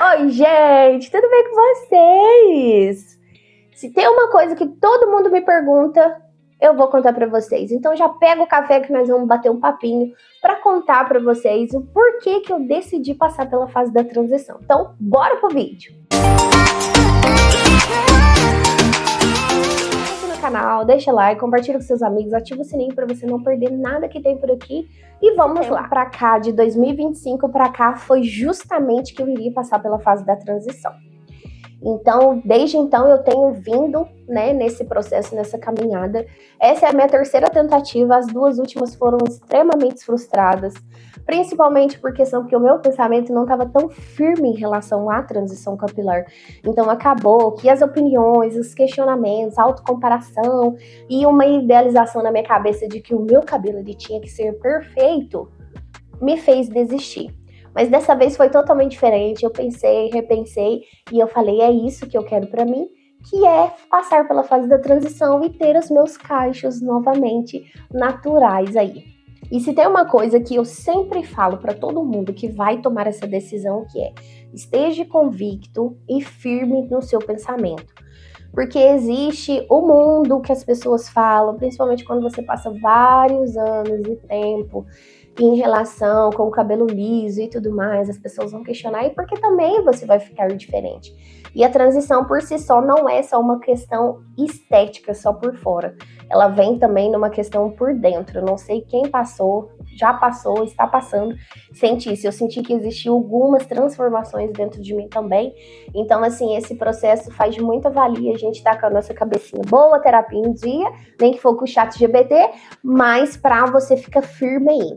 Oi, gente, tudo bem com vocês? Se tem uma coisa que todo mundo me pergunta, eu vou contar pra vocês. Então já pega o café que nós vamos bater um papinho pra contar pra vocês o porquê que eu decidi passar pela fase da transição. Então, bora pro vídeo. Canal, deixa like, compartilha com seus amigos, ativa o sininho para você não perder nada que tem por aqui e vamos lá. Pra cá, de 2025 pra cá, foi justamente que eu iria passar pela fase da transição. Então, desde então, eu tenho vindo, nesse processo, nessa caminhada. Essa é a minha terceira tentativa, as duas últimas foram extremamente frustradas, principalmente por questão que o meu pensamento não estava tão firme em relação à transição capilar. Então, acabou que as opiniões, os questionamentos, a autocomparação e uma idealização na minha cabeça de que o meu cabelo ele tinha que ser perfeito, me fez desistir. Mas dessa vez foi totalmente diferente, eu pensei, repensei e eu falei, é isso que eu quero pra mim, que é passar pela fase da transição e ter os meus cachos novamente naturais aí. E se tem uma coisa que eu sempre falo pra todo mundo que vai tomar essa decisão, que é, esteja convicto e firme no seu pensamento. Porque existe o mundo que as pessoas falam, principalmente quando você passa vários anos de tempo em relação com o cabelo liso e tudo mais, as pessoas vão questionar, e porque também você vai ficar diferente. E a transição por si só não é só uma questão estética, só por fora. Ela vem também numa questão por dentro. Eu não sei quem passou, já passou, está passando, senti isso. Eu senti que existiam algumas transformações dentro de mim também. Então, assim, esse processo faz muita valia. A gente tá com a nossa cabecinha boa, terapia em dia, nem que for com o ChatGPT, mas pra você ficar firme aí.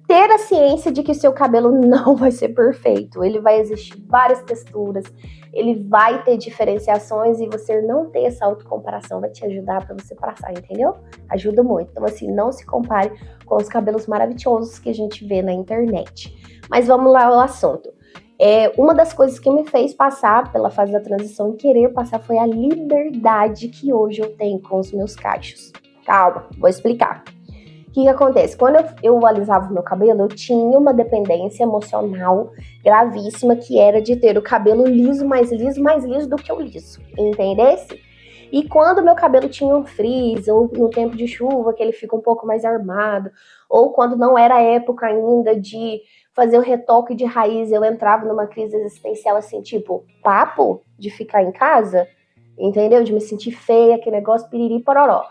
Ter a ciência de que seu cabelo não vai ser perfeito, ele vai existir várias texturas, ele vai ter diferenciações e você não ter essa autocomparação vai te ajudar para você passar, entendeu? Ajuda muito. Então, assim, não se compare com os cabelos maravilhosos que a gente vê na internet. Mas vamos lá ao assunto. Uma das coisas que me fez passar pela fase da transição e querer passar foi a liberdade que hoje eu tenho com os meus cachos. Calma, vou explicar. O que acontece? Quando eu alisava o meu cabelo, eu tinha uma dependência emocional gravíssima, que era de ter o cabelo liso, mais liso do que o liso, entendesse? E quando meu cabelo tinha um frizz, ou no tempo de chuva, que ele fica um pouco mais armado, ou quando não era época ainda de fazer o retoque de raiz, eu entrava numa crise existencial assim, tipo, papo de ficar em casa, entendeu? De me sentir feia, aquele negócio piriri pororó.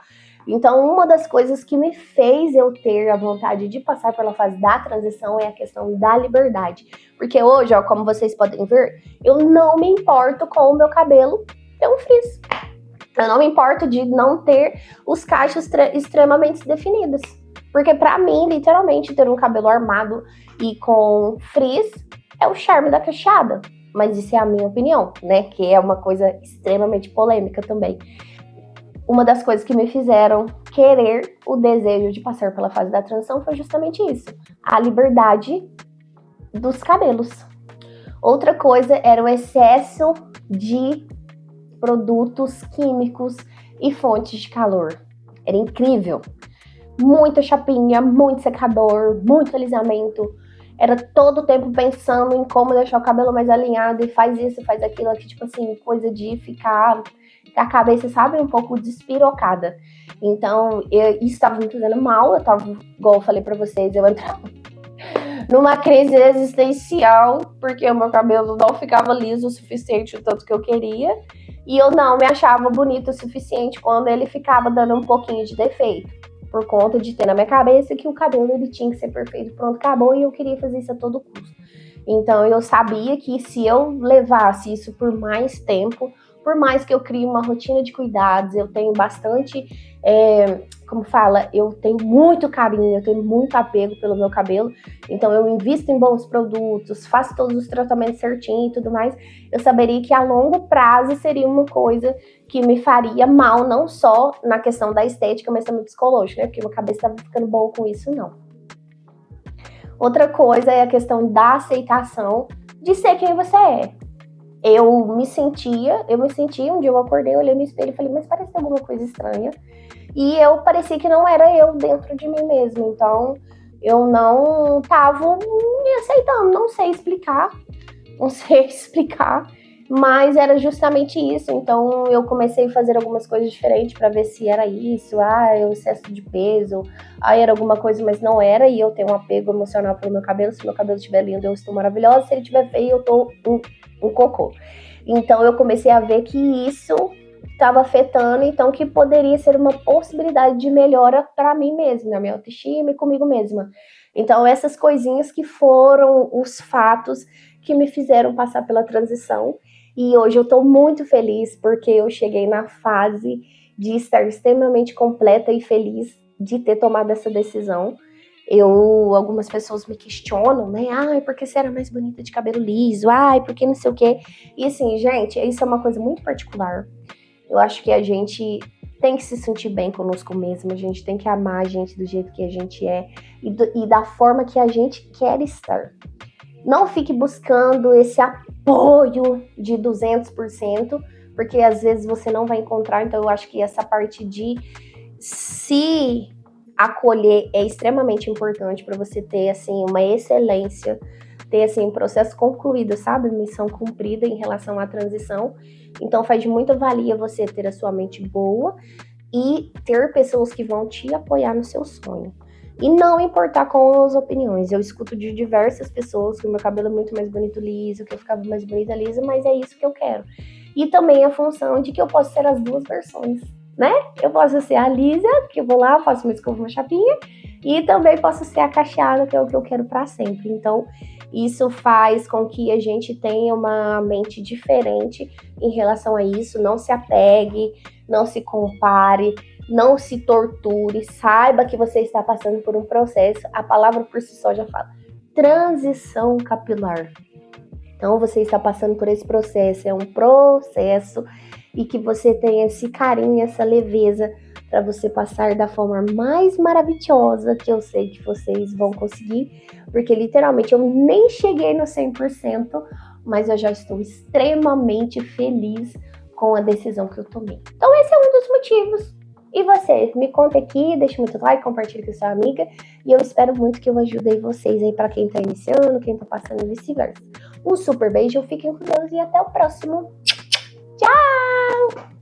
Então, uma das coisas que me fez eu ter a vontade de passar pela fase da transição é a questão da liberdade. Porque hoje, ó, como vocês podem ver, eu não me importo com o meu cabelo ter um frizz. Eu não me importo de não ter os cachos extremamente definidos. Porque pra mim, literalmente, ter um cabelo armado e com frizz é o charme da cacheada. Mas isso é a minha opinião, né? Que é uma coisa extremamente polêmica também. Uma das coisas que me fizeram querer o desejo de passar pela fase da transição foi justamente isso, a liberdade dos cabelos. Outra coisa era o excesso de produtos químicos e fontes de calor. Era incrível. Muita chapinha, muito secador, muito alisamento. Era todo o tempo pensando em como deixar o cabelo mais alinhado e faz isso, faz aquilo, aqui, tipo assim, coisa de ficar a cabeça, sabe, um pouco despirocada. Então, isso estava me fazendo mal, eu tava, igual eu falei pra vocês, eu entrava numa crise existencial, porque o meu cabelo não ficava liso o suficiente, o tanto que eu queria, e eu não me achava bonito o suficiente quando ele ficava dando um pouquinho de defeito, por conta de ter na minha cabeça que o cabelo ele tinha que ser perfeito, pronto, acabou, e eu queria fazer isso a todo custo. Então, eu sabia que se eu levasse isso por mais tempo, por mais que eu crie uma rotina de cuidados, eu tenho bastante, eu tenho muito carinho, eu tenho muito apego pelo meu cabelo, então eu invisto em bons produtos, faço todos os tratamentos certinho e tudo mais, eu saberia que a longo prazo seria uma coisa que me faria mal, não só na questão da estética, mas também psicológica, né? Porque minha cabeça estava ficando boa com isso, não. Outra coisa é a questão da aceitação de ser quem você é. Eu me sentia, um dia eu acordei, olhei no espelho e falei, mas parece alguma coisa estranha. E eu parecia que não era eu dentro de mim mesma, então eu não tava me aceitando, não sei explicar. não sei explicar, mas era justamente isso. Então eu comecei a fazer algumas coisas diferentes para ver se era isso, o excesso de peso, era alguma coisa, mas não era, e eu tenho um apego emocional pelo meu cabelo. Se meu cabelo estiver lindo, eu estou maravilhosa, se ele estiver feio, eu tô um cocô. Então eu comecei a ver que isso estava afetando, então que poderia ser uma possibilidade de melhora para mim mesma, na minha autoestima e comigo mesma. Então essas coisinhas que foram os fatos que me fizeram passar pela transição, e hoje eu estou muito feliz porque eu cheguei na fase de estar extremamente completa e feliz de ter tomado essa decisão. Algumas pessoas me questionam, né? Ai, porque você era mais bonita de cabelo liso? Ai, porque não sei o quê. E assim, gente, isso é uma coisa muito particular. Eu acho que a gente tem que se sentir bem conosco mesmo, a gente tem que amar a gente do jeito que a gente é e da forma que a gente quer estar. Não fique buscando esse apoio de 200%, porque às vezes você não vai encontrar. Então eu acho que essa parte de se acolher é extremamente importante para você ter assim uma excelência, ter assim um processo concluído, sabe? Missão cumprida em relação à transição. Então faz de muita valia você ter a sua mente boa e ter pessoas que vão te apoiar no seu sonho. E não importar com as opiniões. Eu escuto de diversas pessoas que o meu cabelo é muito mais bonito liso, que eu ficava mais bonita lisa, mas é isso que eu quero. E também a função de que eu posso ser as duas versões, né? Eu posso ser a lisa, que eu vou lá, faço uma escova, uma chapinha, e também posso ser a cacheada, que é o que eu quero para sempre. Então, isso faz com que a gente tenha uma mente diferente em relação a isso. Não se apegue, não se compare, não se torture, saiba que você está passando por um processo. A palavra por si só já fala. Transição capilar. Então você está passando por esse processo, é um processo, e que você tenha esse carinho, essa leveza para você passar da forma mais maravilhosa, que eu sei que vocês vão conseguir, porque literalmente eu nem cheguei no 100%, mas eu já estou extremamente feliz com a decisão que eu tomei. Então esse é um dos motivos. E você, me conta aqui, deixa muito like, compartilha com sua amiga, e eu espero muito que eu ajude vocês aí para quem tá iniciando, quem tá passando e vice-versa. Um super beijo, fiquem com Deus e até o próximo. Tchau!